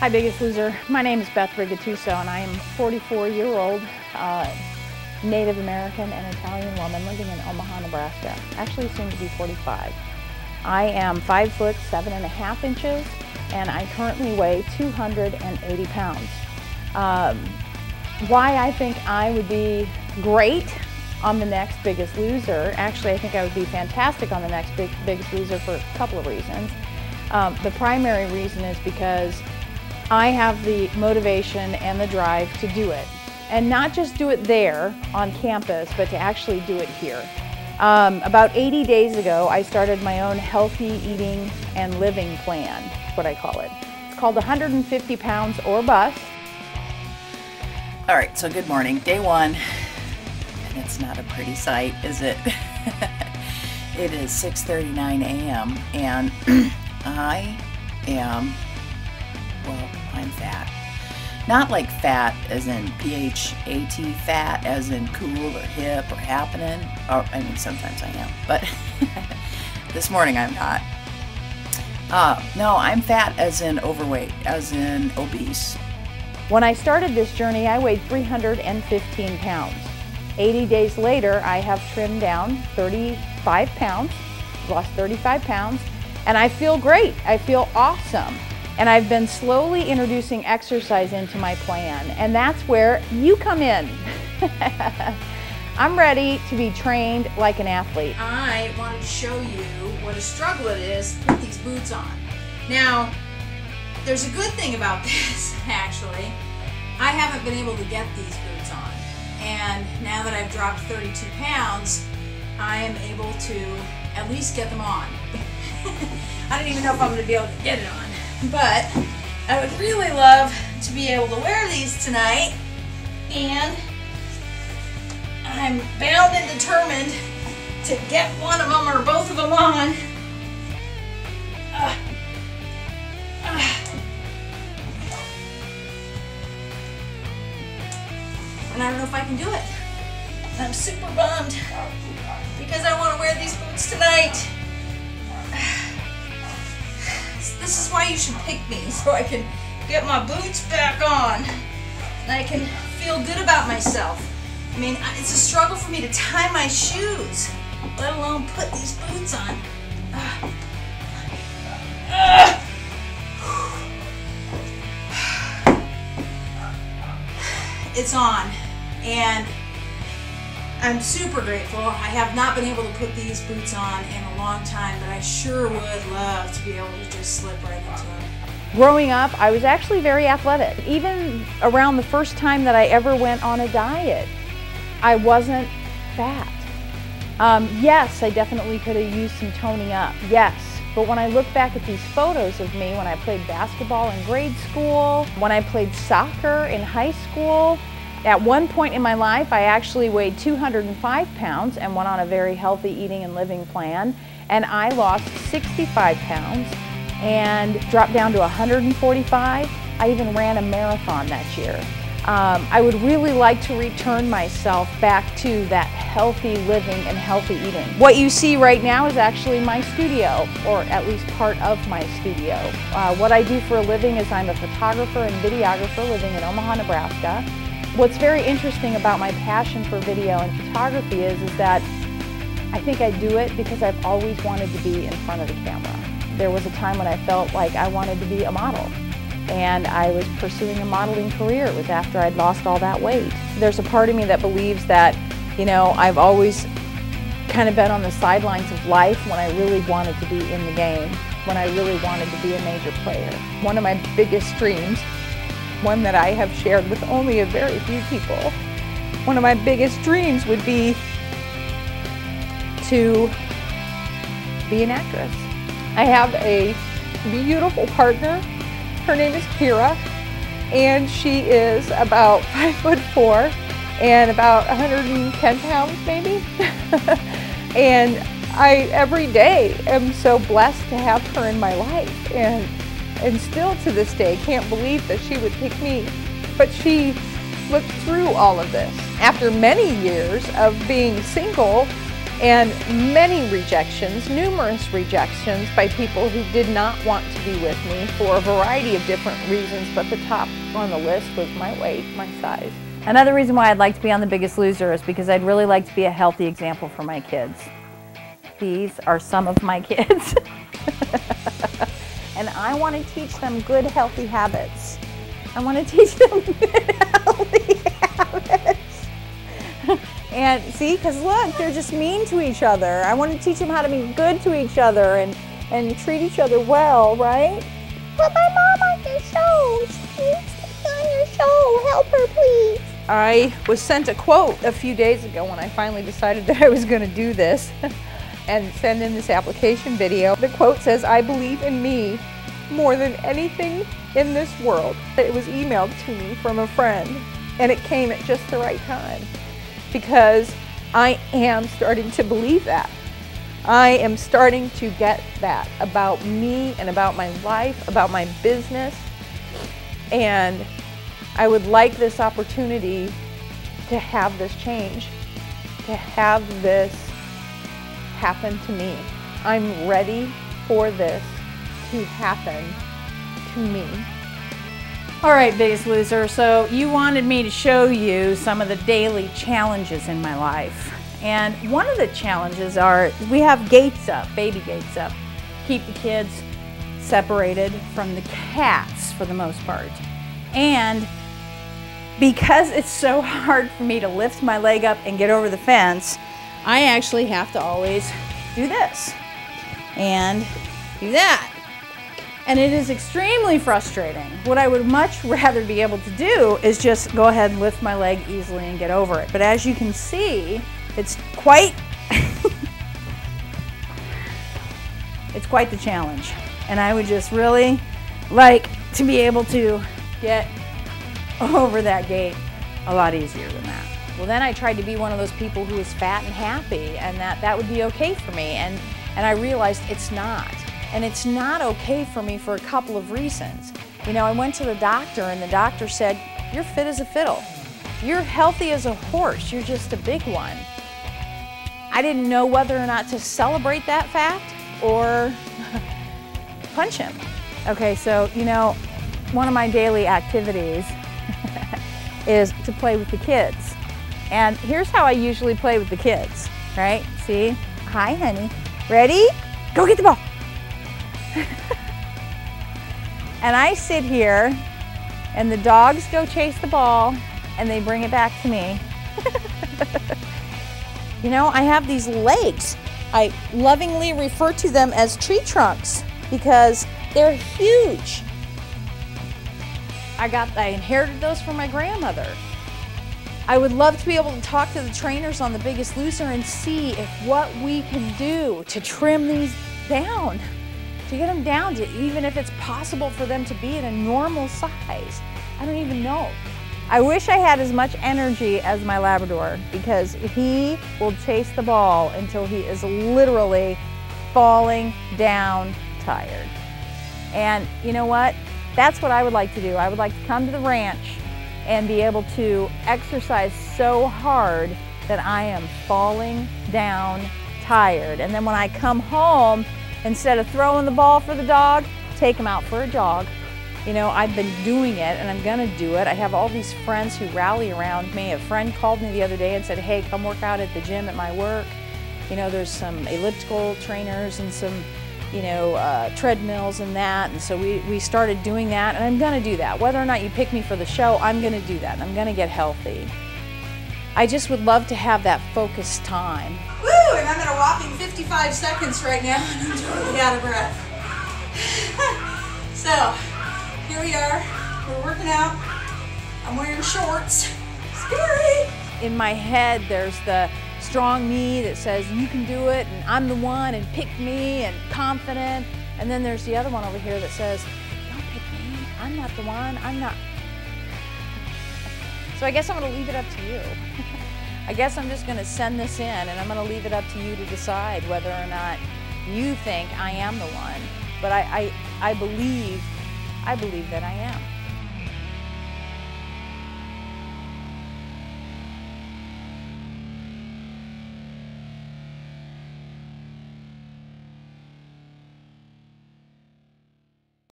Hi, Biggest Loser. My name is Beth Rigatuso, and I am a 44-year-old Native American and Italian woman living in Omaha, Nebraska. Actually, soon to be 45. I am 5 foot 7.5 inches, and I currently weigh 280 pounds. Why I think I would be great on the next Biggest Loser, actually I think I would be fantastic on the next Biggest Loser for a couple of reasons. The primary reason is because I have the motivation and the drive to do it. And not just do it there on campus, but to actually do it here. About 80 days ago, I started my own healthy eating and living plan, is what I call it. It's called 150 pounds or bust. All right, so good morning. Day one, and it's not a pretty sight, is it? It is 6:39 a.m. and I am, well, I'm fat. Not like fat as in P-H-A-T, fat as in cool or hip or happening. Or, I mean, sometimes I am, but this morning I'm not. No, I'm fat as in overweight, as in obese. When I started this journey, I weighed 315 pounds. 80 days later, I have trimmed down 35 pounds, lost 35 pounds, and I feel great. I feel awesome. And I've been slowly introducing exercise into my plan, and that's where you come in. I'm ready to be trained like an athlete. I wanted to show you what a struggle it is to put these boots on. Now, there's a good thing about this, actually. I haven't been able to get these boots on. And now that I've dropped 32 pounds, I am able to at least get them on. I don't even know if I'm going to be able to get it on. But I would really love to be able to wear these tonight, and I'm bound and determined to get one of them or both of them on. And I don't know if I can do it. I'm super bummed because I want to wear these boots tonight. This is why you should pick me, so I can get my boots back on and I can feel good about myself. I mean, it's a struggle for me to tie my shoes, let alone put these boots on. It's on, and I'm super grateful. I have not been able to put these boots on in a long time, but I sure would love to be able to just slip right into them. Growing up, I was actually very athletic. Even around the first time that I ever went on a diet, I wasn't fat. Yes, I definitely could have used some toning up, yes. But when I look back at these photos of me when I played basketball in grade school, when I played soccer in high school, at one point in my life, I actually weighed 205 pounds and went on a very healthy eating and living plan. And I lost 65 pounds and dropped down to 145. I even ran a marathon that year. I would really like to return myself back to that healthy living and healthy eating. What you see right now is actually my studio, or at least part of my studio. What I do for a living is I'm a photographer and videographer living in Omaha, Nebraska. What's very interesting about my passion for video and photography is that I think I do it because I've always wanted to be in front of the camera. There was a time when I felt like I wanted to be a model, and I was pursuing a modeling career. It was after I'd lost all that weight. There's a part of me that believes that, you know, I've always kind of been on the sidelines of life when I really wanted to be in the game, when I really wanted to be a major player. One of my biggest dreams, one that I have shared with only a very few people, one of my biggest dreams would be to be an actress. I have a beautiful partner. Her name is Kira, and she is about 5'4" and about 110 pounds maybe. And I, every day, am so blessed to have her in my life, and still to this day can't believe that she would pick me. But she looked through all of this. After many years of being single, and many rejections, numerous rejections by people who did not want to be with me for a variety of different reasons, but the top on the list was my weight, my size. Another reason why I'd like to be on The Biggest Loser is because I'd really like to be a healthy example for my kids. These are some of my kids. And I want to teach them good, healthy habits. I want to teach them good, healthy habits. And see, because look, they're just mean to each other. I want to teach them how to be good to each other and treat each other well, right? But my mom on your show. She needs to be on your show. Help her, please. I was sent a quote a few days ago when I finally decided that I was going to do this and send in this application video. The quote says, "I believe in me more than anything in this world." It was emailed to me from a friend, and it came at just the right time, because I am starting to believe that. I am starting to get that about me and about my life, about my business, and I would like this opportunity to have this change, to have this happen to me. I'm ready for this to happen to me. All right, Biggest Loser, so you wanted me to show you some of the daily challenges in my life. And one of the challenges are, we have gates up, baby gates up. Keep the kids separated from the cats for the most part. And because it's so hard for me to lift my leg up and get over the fence, I actually have to always do this and do that. And it is extremely frustrating. What I would much rather be able to do is just go ahead and lift my leg easily and get over it. But as you can see, it's quite it's quite the challenge. And I would just really like to be able to get over that gate a lot easier than that. Well, then I tried to be one of those people who is fat and happy, and that would be okay for me. And I realized it's not. And it's not okay for me for a couple of reasons. You know, I went to the doctor, and the doctor said, "You're fit as a fiddle. You're healthy as a horse. You're just a big one." I didn't know whether or not to celebrate that fact or punch him. Okay, so, you know, one of my daily activities is to play with the kids. And here's how I usually play with the kids, right? See? Hi, honey. Ready? Go get the ball. And I sit here, and the dogs go chase the ball, and they bring it back to me. You know, I have these legs. I lovingly refer to them as tree trunks because they're huge. I inherited those from my grandmother. I would love to be able to talk to the trainers on The Biggest Loser and see if what we can do to trim these down, to get them down to even if it's possible for them to be at a normal size. I don't even know. I wish I had as much energy as my Labrador, because he will chase the ball until he is literally falling down tired. And you know what? That's what I would like to do. I would like to come to the ranch and be able to exercise so hard that I am falling down tired. And then when I come home, instead of throwing the ball for the dog, take him out for a jog. You know, I've been doing it, and I'm gonna do it. I have all these friends who rally around me. A friend called me the other day and said, "Hey, come work out at the gym at my work." You know, there's some elliptical trainers and some, you know, treadmills and that. And so we started doing that, and I'm gonna do that. Whether or not you pick me for the show, I'm gonna do that, and I'm gonna get healthy. I just would love to have that focused time. Woo! And I'm at a whopping 55 seconds right now, and I'm totally out of breath. So, here we are. We're working out. I'm wearing shorts. Scary! In my head, there's the strong me that says, "You can do it," and "I'm the one," and "pick me," and confident. And then there's the other one over here that says, "Don't pick me. I'm not the one. I'm not." So I guess I'm going to leave it up to you. I guess I'm just going to send this in, and I'm going to leave it up to you to decide whether or not you think I am the one. But I believe that I am.